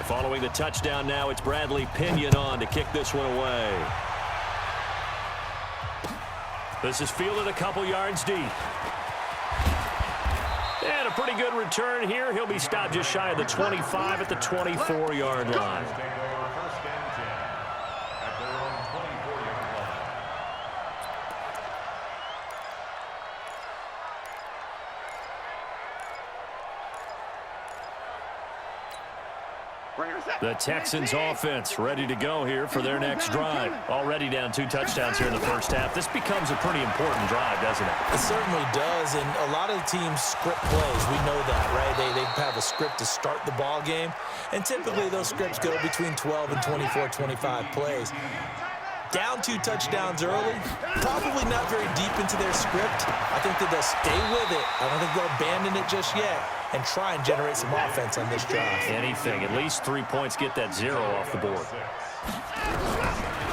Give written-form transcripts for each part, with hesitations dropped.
Following the touchdown now, it's Bradley Pinion on to kick this one away. This is fielded a couple yards deep. And a pretty good return here. He'll be stopped just shy of the 25 at the 24-yard line. The Texans offense ready to go here for their next drive. Already down 2 touchdowns here in the first half. This becomes a pretty important drive, doesn't it? It certainly does, and a lot of the teams script plays. We know that, right? They have a script to start the ball game, and typically those scripts go between 12 and 24, 25 plays. Down 2 touchdowns early, probably not very deep into their script. I think that they'll stay with it. I don't think they'll abandon it just yet and try and generate some offense on this drive. Anything. At least 3 points, get that 0 off the board.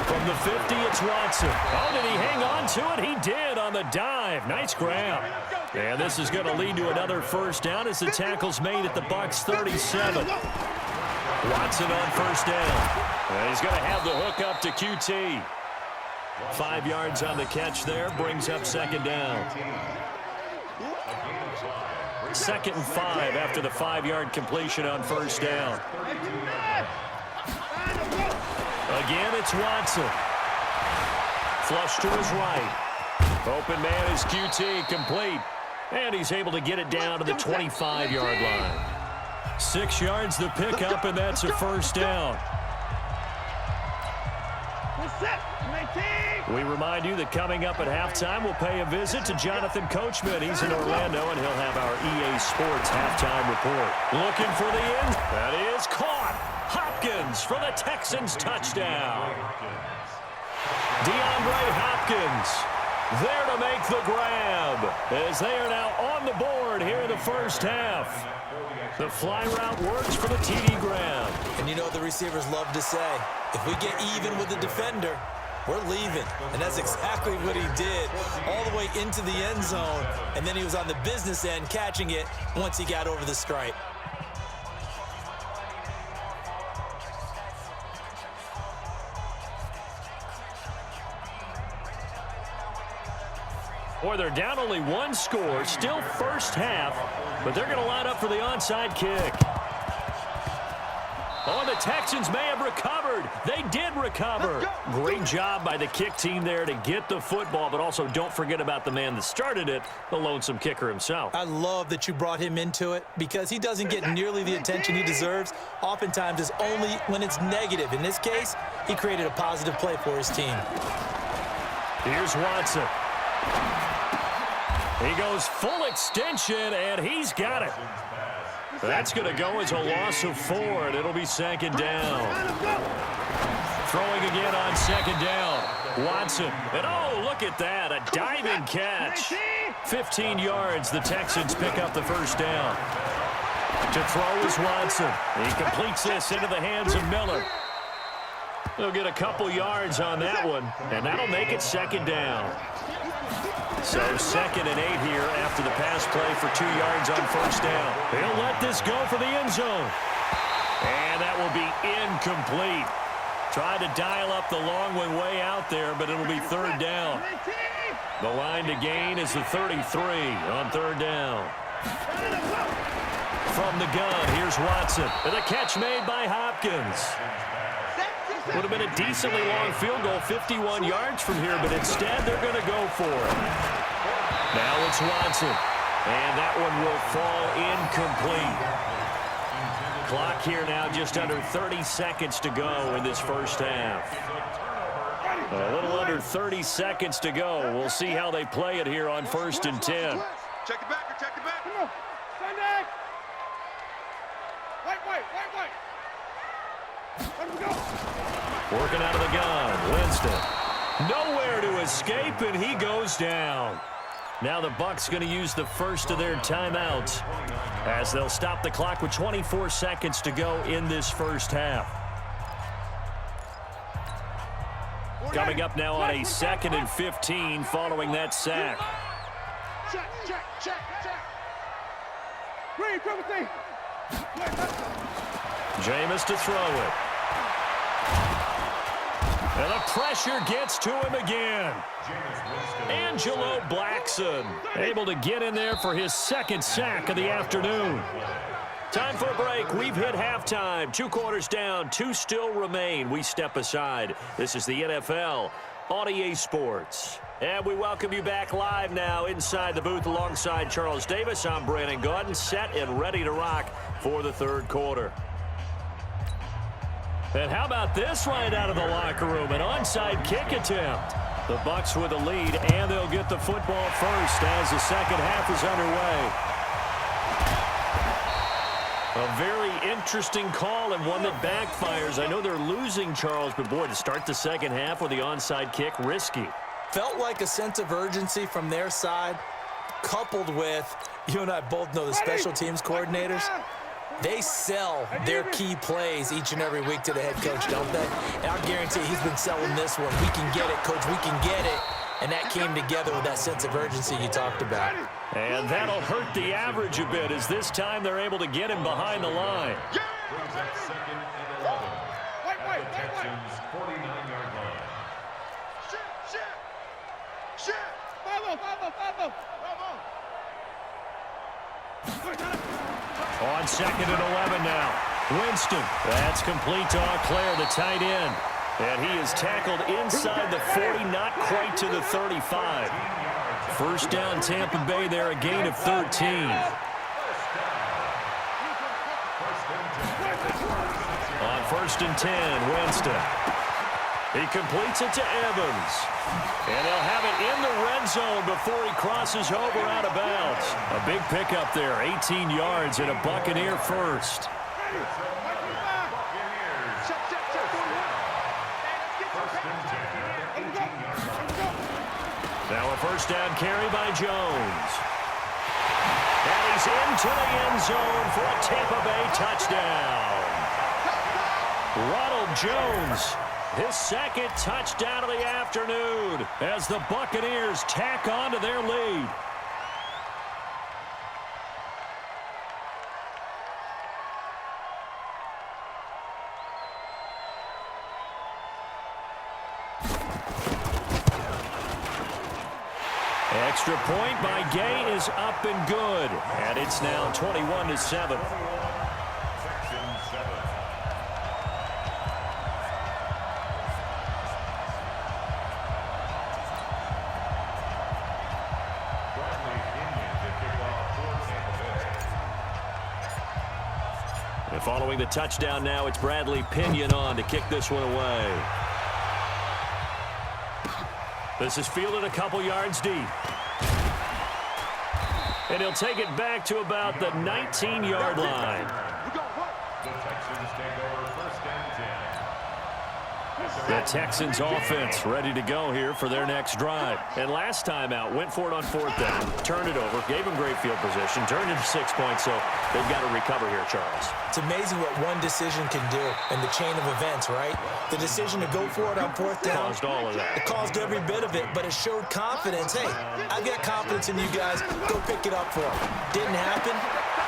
From the 50, it's Watson. Oh, did he hang on to it? He did on the dive. Nice grab. And this is going to lead to another first down as the tackle's made at the Bucs 37. Watson on first down. And he's going to have the hook up to QT. 5 yards on the catch there, brings up second down. 2nd and 5 after the 5-yard completion on first down. Again, it's Watson. Flush to his right. Open man is QT, complete. And he's able to get it down to the 25-yard line. 6 yards the pickup, and that's a first down. We remind you that coming up at halftime, we'll pay a visit to Jonathan Coachman. He's in Orlando, and he'll have our EA Sports halftime report. Looking for the end. That is caught. Hopkins for the Texans touchdown. DeAndre Hopkins there to make the grab as they are now on the board here in the first half. The fly route works for the TD grab. And you know what the receivers love to say? If we get even with the defender, we're leaving. And that's exactly what he did, all the way into the end zone. And then he was on the business end catching it once he got over the stripe. Boy, they're down only 1 score, still first half, but they're going to line up for the onside kick. Oh, the Texans may have recovered. They did recover. Great job by the kick team there to get the football, but also don't forget about the man that started it, the lonesome kicker himself. I love that you brought him into it because he doesn't get nearly the attention he deserves. Oftentimes it's only when it's negative. In this case, he created a positive play for his team. Here's Watson. He goes full extension, and he's got it. That's going to go as a loss of 4, and it'll be second down. Throwing again on second down. Watson. And, oh, look at that. A diving catch. 15 yards. The Texans pick up the first down. To throw is Watson. He completes this into the hands of Miller. They'll get a couple yards on that one, and that'll make it second down. So 2nd and 8 here after the pass play for 2 yards on first down. He'll let this go for the end zone. And that will be incomplete. Tried to dial up the long one way out there, but it'll be third down. The line to gain is the 33 on third down. From the gun, here's Watson. And a catch made by Hopkins. Would have been a decently long field goal, 51 yards from here, but instead they're going to go for it. Now it's Watson, and that one will fall incomplete. Clock here now just under 30 seconds to go in this first half. A little under 30 seconds to go. We'll see how they play it here on 1st and 10. Check it back, check it back. Come on, stand back. Wait. Let him go. Working out of the gun, Winston. Nowhere to escape, and he goes down. Now the Bucs going to use the first of their timeouts as they'll stop the clock with 24 seconds to go in this first half. Coming up now on a 2nd and 15 following that sack. Check. Read, Jameis to throw it. And the pressure gets to him again. Angelo Blackson able to get in there for his second sack of the afternoon. Time for a break. We've hit halftime. 2 quarters down. 2 still remain. We step aside. This is the NFL on EA Sports. And we welcome you back live now inside the booth alongside Charles Davis. I'm Brandon Gaudin, set and ready to rock for the third quarter. And how about this right out of the locker room? An onside kick attempt. The Bucs with a lead, and they'll get the football first as the second half is underway. A very interesting call and one that backfires. I know they're losing, Charles, but boy, to start the second half with the onside kick, risky. Felt like a sense of urgency from their side, coupled with, you and I both know the special teams coordinators. They sell their key plays each and every week to the head coach, don't they? And I guarantee he's been selling this one. We can get it, coach. We can get it. And that came together with that sense of urgency you talked about. And that'll hurt the average a bit as this time they're able to get him behind the line. Second and 11. The Texans' 49-yard line. Shit! Bravo! On second and 11 now. Winston. That's complete to Auclair, the tight end. And he is tackled inside the 40, not quite to the 35. First down, Tampa Bay there, a gain of 13. On first and 10, Winston. He completes it to Evans. And he'll have it in the red zone before he crosses over out of bounds. A big pickup there, 18 yards and a Buccaneer first. Now a first down carry by Jones. And he's into the end zone for a Tampa Bay touchdown. Ronald Jones, his second touchdown of the afternoon as the Buccaneers tack on to their lead. Extra point by Gay is up and good. And it's now 21-7. And following the touchdown now, it's Bradley Pinion on to kick this one away. This is fielded a couple yards deep. And he'll take it back to about the 19-yard line. The Texans take over first and 10. The Texans offense ready to go here for their next drive. And last time out, went for it on fourth down, turned it over, gave them great field position, turned it to 6 points, so they've got to recover here, Charles. It's amazing what one decision can do in the chain of events, right? The decision to go for it on fourth down. Caused all of that. It caused every bit of it, but it showed confidence. Hey, I've got confidence in you guys. Go pick it up for them. Didn't happen.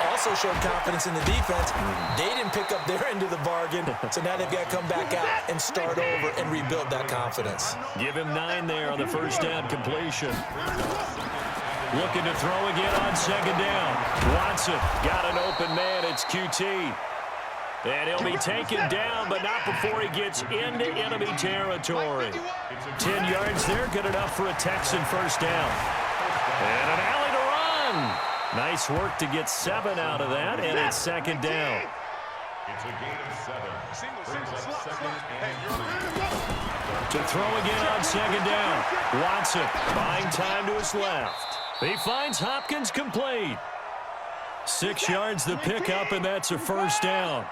Also showed confidence in the defense. They didn't pick up their end of the bargain, so now they've got to come back out and start over and rebuild that confidence. Give him 9 there on the first down completion. Looking to throw again on second down. Watson got an open man. It's QT. And he'll be taken down, but not before he gets into enemy territory. 10 yards there, good enough for a Texan first down. And an alley to run. Nice work to get 7 out of that, and it's second down. It's a gain of 7. Brings up second and 3. To throw again on second down. Watson buying time to his left. He finds Hopkins complete. 6 yards the pickup, and that's a first down.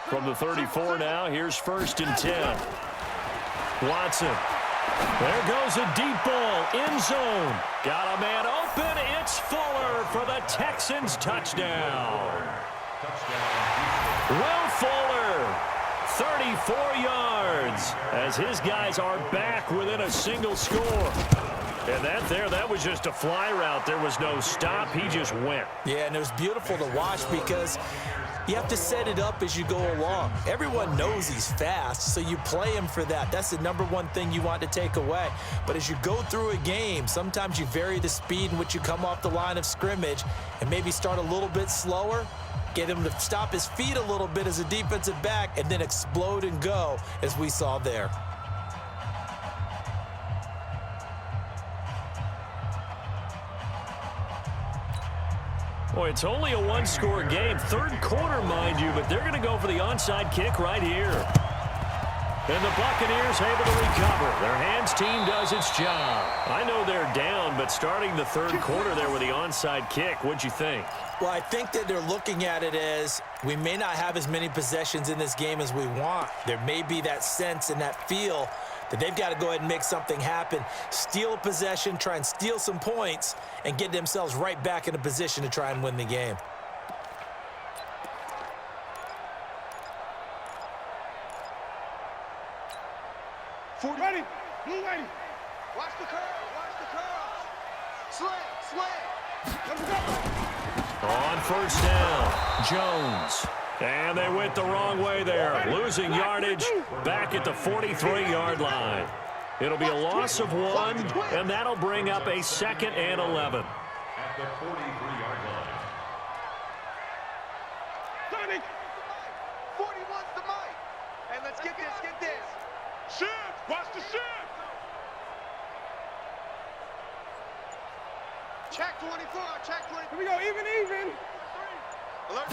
From the 34 now, here's first and 10. Watson. There goes a deep ball, end zone. Got a man open. It's Fuller for the Texans touchdown. Will Fuller, 34 yards, as his guys are back within a single score. And that was just a fly route. There was no stop. He just went. Yeah, and it was beautiful to watch because you have to set it up as you go along. Everyone knows he's fast, so you play him for that. That's the #1 thing you want to take away. But as you go through a game, sometimes you vary the speed in which you come off the line of scrimmage and maybe start a little bit slower, get him to stop his feet a little bit as a defensive back, and then explode and go, as we saw there. Boy, it's only a one-score game. Third quarter, mind you, but they're going to go for the onside kick right here. And the Buccaneers able to recover. Their hands team does its job. I know they're down, but starting the third quarter there with the onside kick, what'd you think? Well, I think that they're looking at it as we may not have as many possessions in this game as we want. There may be that sense and that feel that they've got to go ahead and make something happen, steal a possession, try and steal some points, and get themselves right back in a position to try and win the game. Ready, blue ready. Watch the curl, watch the curl. Slant. On first down, Jones. And they went the wrong way there, losing yardage back at the 43-yard line. It'll be a loss of 1, and that'll bring up a 2nd and 11. At the 43-yard line. Sonic. 41's the mic. And let's get this. Shift, watch the shift. Check 24, check 24. Here we go, even. Alert,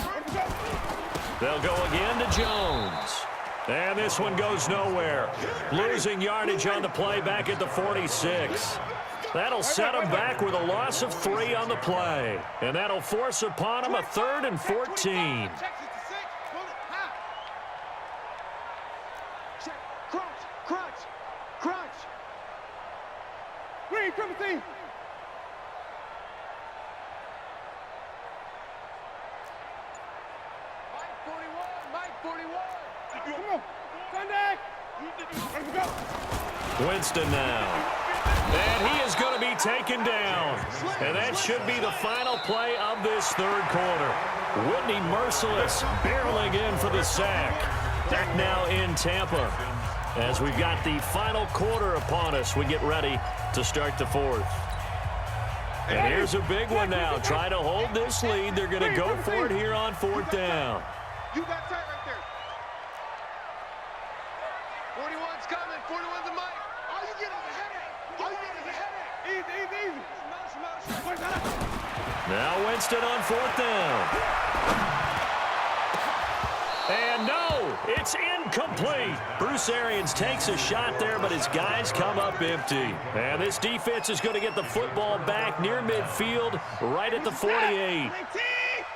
They'll go again to Jones. And this one goes nowhere. Losing yardage on the play back at the 46. That'll set him back with a loss of 3 on the play. And that'll force upon him a 3rd and 14. Green, triple team. Winston now. And he is going to be taken down. And that should be the final play of this third quarter. Whitney Merciless barreling in for the sack. Back now in Tampa. As we've got the final quarter upon us, we get ready to start the fourth. And here's a big one now. Try to hold this lead. They're going to go for it here on 4th down. You got tight right there. 41's coming. 41's the mic. All you get is a headache. All you get is a headache. Easy. Now Winston on 4th down. And no, it's incomplete. Bruce Arians takes a shot there, but his guys come up empty. And this defense is going to get the football back near midfield, right at the 48.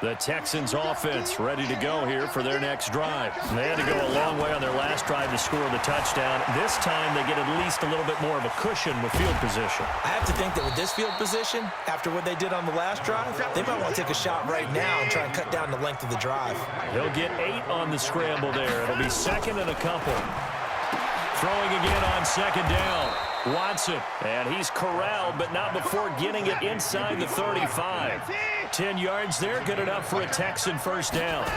The Texans offense ready to go here for their next drive. They had to go a long way on their last drive to score the touchdown. This time they get at least a little bit more of a cushion with field position. I have to think that with this field position, after what they did on the last drive, they might want to take a shot right now and try and cut down the length of the drive. He'll get 8 on the scramble there. It'll be 2nd and a couple. Throwing again on 2nd down. Watson, and he's corralled, but not before getting it inside the 35. 10 yards there, good enough for a Texan first down.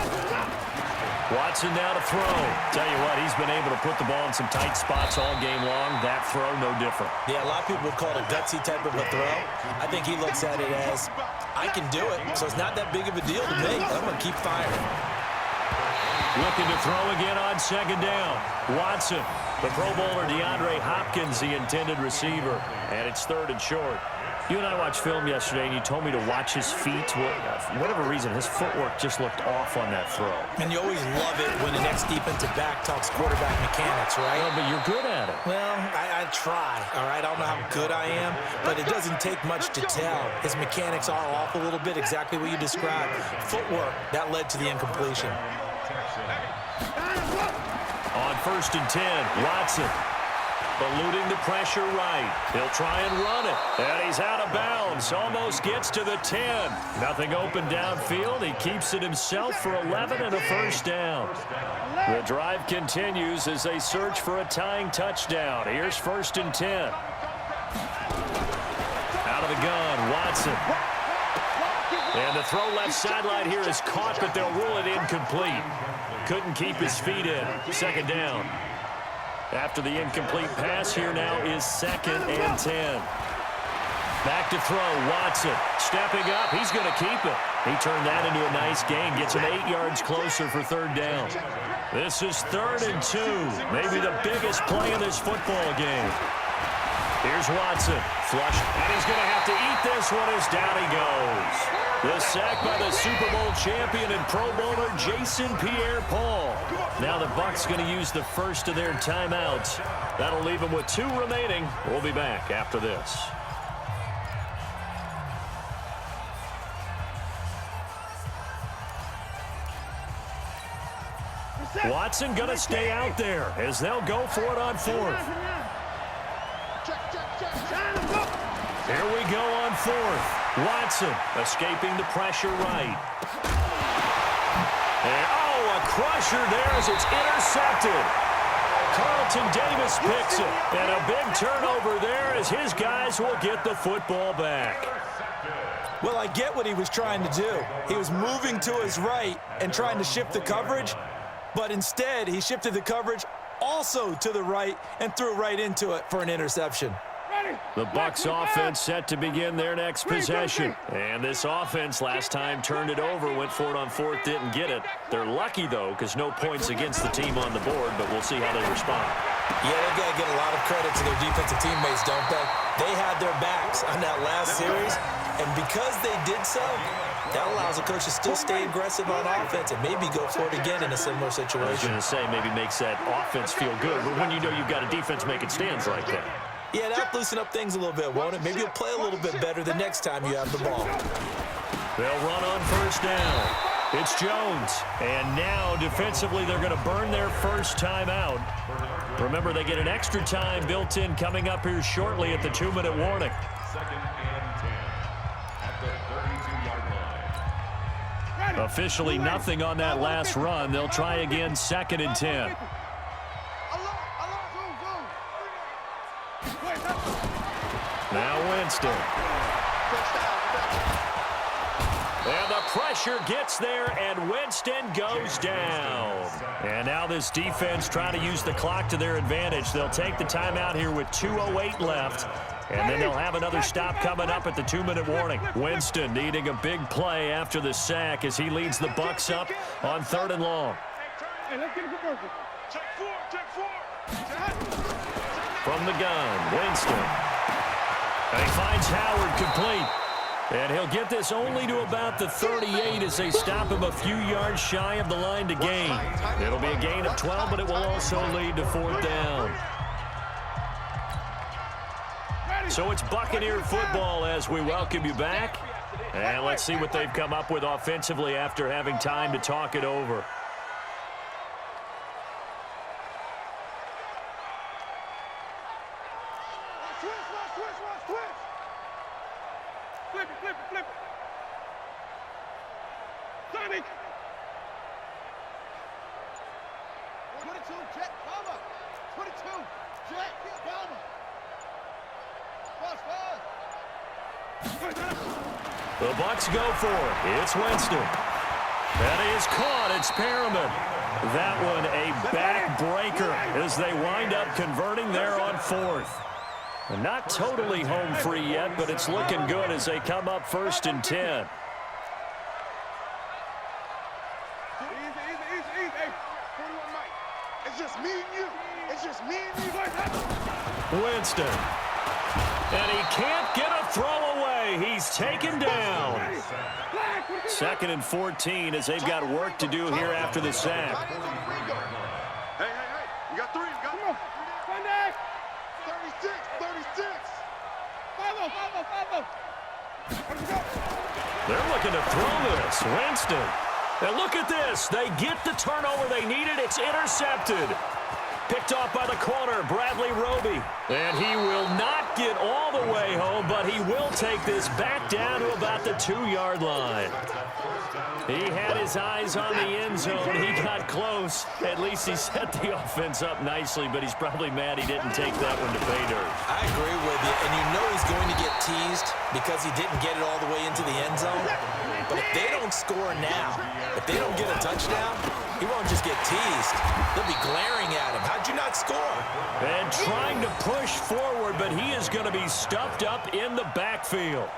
Watson now to throw. Tell you what, he's been able to put the ball in some tight spots all game long. That throw, no different. Yeah, a lot of people would call it a gutsy type of a throw. I think he looks at it as, I can do it, so it's not that big of a deal to me. I'm going to keep firing. Looking to throw again on 2nd down. Watson, the Pro Bowler DeAndre Hopkins, the intended receiver. And it's 3rd and short. You and I watched film yesterday, and you told me to watch his feet. Well, for whatever reason, his footwork just looked off on that throw. And you always love it when the next defensive back talks quarterback mechanics, right? Well, but you're good at it. Well, I try, all right? I don't know how good I am, but it doesn't take much to tell. His mechanics are off a little bit, exactly what you described. Footwork, that led to the incompletion. On 1st and 10, Watson eluding the pressure right. He'll try and run it. And he's out of bounds. Almost gets to the 10. Nothing open downfield. He keeps it himself for 11 and a first down. The drive continues as they search for a tying touchdown. Here's 1st and 10. gun, Watson. And the throw left sideline here is caught, but they'll rule it incomplete. Couldn't keep his feet in. Second down. After the incomplete pass, here now is 2nd and 10. Back to throw, Watson. Stepping up, he's going to keep it. He turned that into a nice gain, gets him 8 yards closer for 3rd down. This is 3rd and 2, maybe the biggest play in this football game. Here's Watson, flush, and he's going to have to eat this one as down he goes. The sack by the Super Bowl champion and Pro Bowler Jason Pierre-Paul. Now the Bucs going to use the first of their timeouts. That'll leave them with 2 remaining. We'll be back after this. Watson going to stay out there as they'll go for it on 4th. Here we go on 4th. Watson escaping the pressure right. And, oh, a crusher there as it's intercepted. Carlton Davis picks it. And a big turnover there as his guys will get the football back. Well, I get what he was trying to do. He was moving to his right and trying to shift the coverage. But instead, he shifted the coverage also to the right and threw right into it for an interception. The Bucs offense set to begin their next possession. And this offense last time turned it over, went for it on 4th, didn't get it. They're lucky, though, because no points against the team on the board, but we'll see how they respond. Yeah, they got to get a lot of credit to their defensive teammates, don't they? They had their backs on that last series, and because they did so, that allows the coach to still stay aggressive on offense and maybe go for it again in a similar situation. I was going to say maybe makes that offense feel good, but when you know you've got a defense making stands like that. Yeah, that'll loosen up things a little bit, won't it? Maybe you'll play a little bit better the next time you have the ball. They'll run on 1st down. It's Jones. And now, defensively, they're going to burn their first time out. Remember, they get an extra time built in coming up here shortly at the 2-minute warning. 2nd and 10 at the 32-yard line. Officially nothing on that last run. They'll try again 2nd and 10. Now Winston. And the pressure gets there, and Winston goes down. And now this defense trying to use the clock to their advantage. They'll take the timeout here with 2:08 left, and then they'll have another stop coming up at the 2-minute warning. Winston needing a big play after the sack as he leads the Bucs up on 3rd and long. From the gun, Winston. And he finds Howard complete. And he'll get this only to about the 38 as they stop him a few yards shy of the line to gain. It'll be a gain of 12, but it will also lead to 4th down. So it's Buccaneer football as we welcome you back. And let's see what they've come up with offensively after having time to talk it over. The Bucs go for it. It's Winston. That is caught. It's Perriman. That one a backbreaker as they wind up converting there on 4th. And not totally home free yet, but it's looking good as they come up 1st and 10. It's just me and you. It's just me and you. Winston. And he can't get a throw away. He's taken down. 2nd and 14 as they've got work to do here after the sack. Hey. You got 3. You got 36. 5-0. They're looking to throw this. Winston. And look at this. They get the turnover they needed. It's intercepted. Picked off by the corner, Bradley Roby. And he will not get all the way home, but he will take this back down to about the 2-yard line. He had his eyes on the end zone. He got close. At least he set the offense up nicely, but he's probably mad he didn't take that one to pay dirt. I agree with you, and you know he's going to get teased because he didn't get it all the way into the end zone. But if they don't score now, if they don't get a touchdown, he won't just get teased. They'll be glaring at him. How'd you not score? And trying to push forward, but he is going to be stuffed up in the backfield.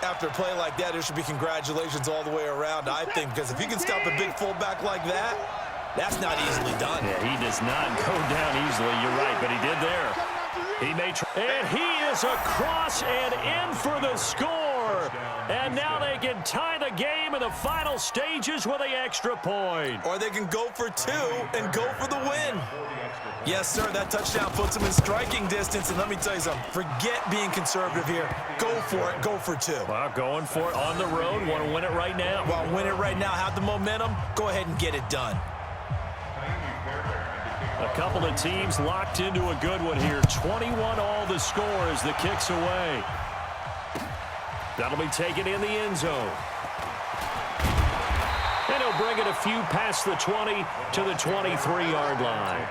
After a play like that, there should be congratulations all the way around, I think, because if you can stop a big fullback like that, that's not easily done. Yeah, he does not go down easily. You're right, but he did there. He may try. And he is across and in for the score. And now they can tie the game in the final stages with the extra point. Or they can go for two and go for the win. Yes, sir, that touchdown puts them in striking distance. And let me tell you something, forget being conservative here. Go for it, go for two. Well, going for it on the road. Want to win it right now. Well, win it right now, have the momentum, go ahead and get it done. A couple of teams locked into a good one here. 21 all the score as the kick's away. That'll be taken in the end zone. And he'll bring it a few past the 20 to the 23-yard line.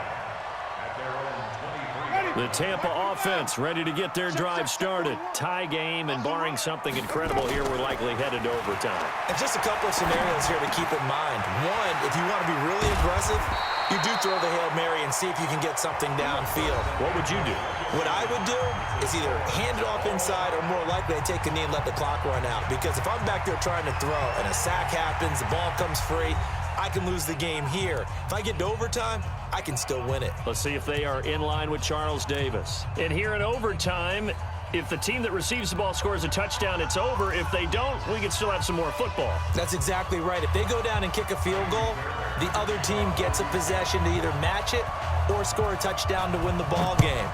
The Tampa offense ready to get their drive started. Tie game, and barring something incredible here, we're likely headed to overtime. And just a couple of scenarios here to keep in mind. One, if you want to be really aggressive, you do throw the Hail Mary and see if you can get something downfield. What would you do? What I would do is either hand it off inside or more likely I take a knee and let the clock run out. Because if I'm back there trying to throw and a sack happens, the ball comes free, I can lose the game here. If I get to overtime, I can still win it. Let's see if they are in line with Charles Davis. And here in overtime, if the team that receives the ball scores a touchdown, it's over. If they don't, we can still have some more football. That's exactly right. If they go down and kick a field goal, the other team gets a possession to either match it or score a touchdown to win the ball game.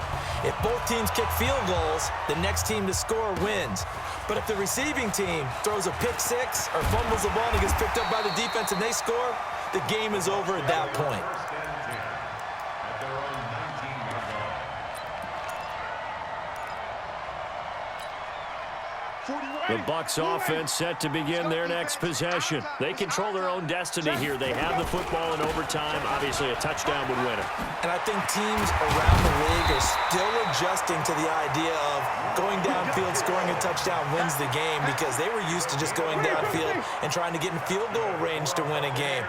If both teams kick field goals, the next team to score wins. But if the receiving team throws a pick six or fumbles the ball and it gets picked up by the defense and they score, the game is over at that point. The Bucs offense set to begin their next possession. They control their own destiny here. They have the football in overtime. Obviously, a touchdown would win it. And I think teams around the league are still adjusting to the idea of going downfield, scoring a touchdown wins the game, because they were used to just going downfield and trying to get in field goal range to win a game.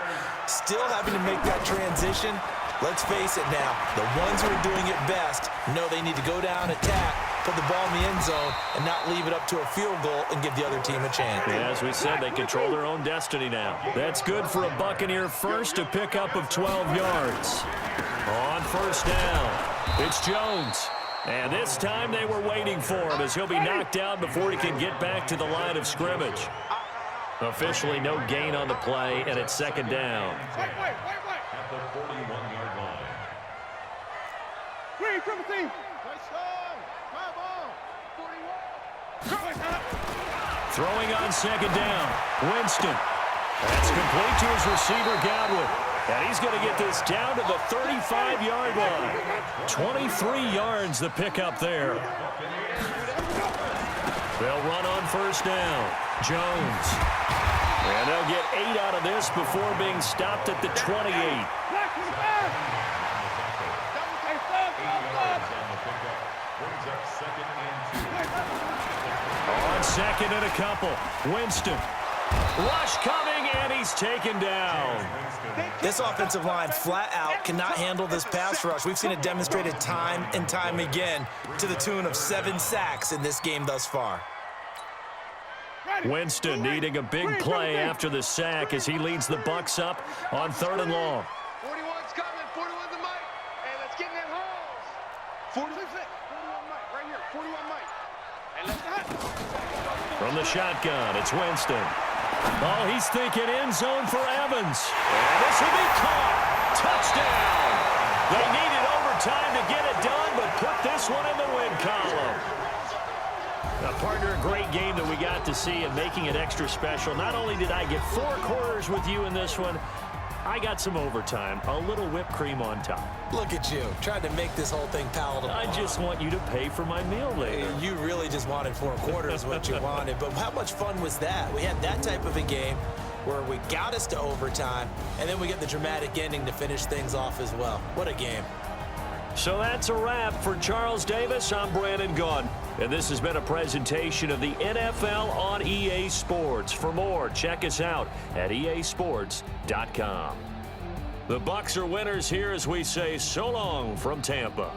Still having to make that transition. Let's face it now, the ones who are doing it best know they need to go down, attack, put the ball in the end zone, and not leave it up to a field goal and give the other team a chance. Yeah, as we said, they control their own destiny now. That's good for a Buccaneer first, a pickup of 12 yards. On first down, it's Jones. And this time they were waiting for him as he'll be knocked down before he can get back to the line of scrimmage. Officially no gain on the play, and it's second down. At the 41-yard line. Triple team. Come on. 41. Throwing on second down, Winston. That's complete to his receiver, Godwin. And he's going to get this down to the 35-yard line. 23 yards the pickup there. They'll run on first down. Jones. And they'll get 8 out of this before being stopped at the 28. On second and a couple, Winston. Rush coming, and he's taken down. This offensive line flat out cannot handle this pass rush. We've seen it demonstrated time and time again to the tune of 7 sacks in this game thus far. Winston needing a big play after the sack as he leads the Bucs up on 3rd and long. 41's coming. 41's the mic. And let's get in that holes. 41 mic right here. 41 mic. And let's From the shotgun, it's Winston. Oh, he's thinking end zone for Evans. And this will be caught. Touchdown. They needed overtime to get it done, but put this one in the win column. Partner, a great game that we got to see and making it extra special. Not only did I get 4 quarters with you in this one, I got some overtime, a little whipped cream on top. Look at you, trying to make this whole thing palatable. I just want you to pay for my meal later. You really just wanted 4 quarters what you wanted, but how much fun was that? We had that type of a game, where we got us to overtime, and then we get the dramatic ending to finish things off as well. What a game. So that's a wrap for Charles Davis. I'm Brandon Gaudin, and this has been a presentation of the NFL on EA Sports. For more, check us out at easports.com. The Bucs are winners here as we say so long from Tampa.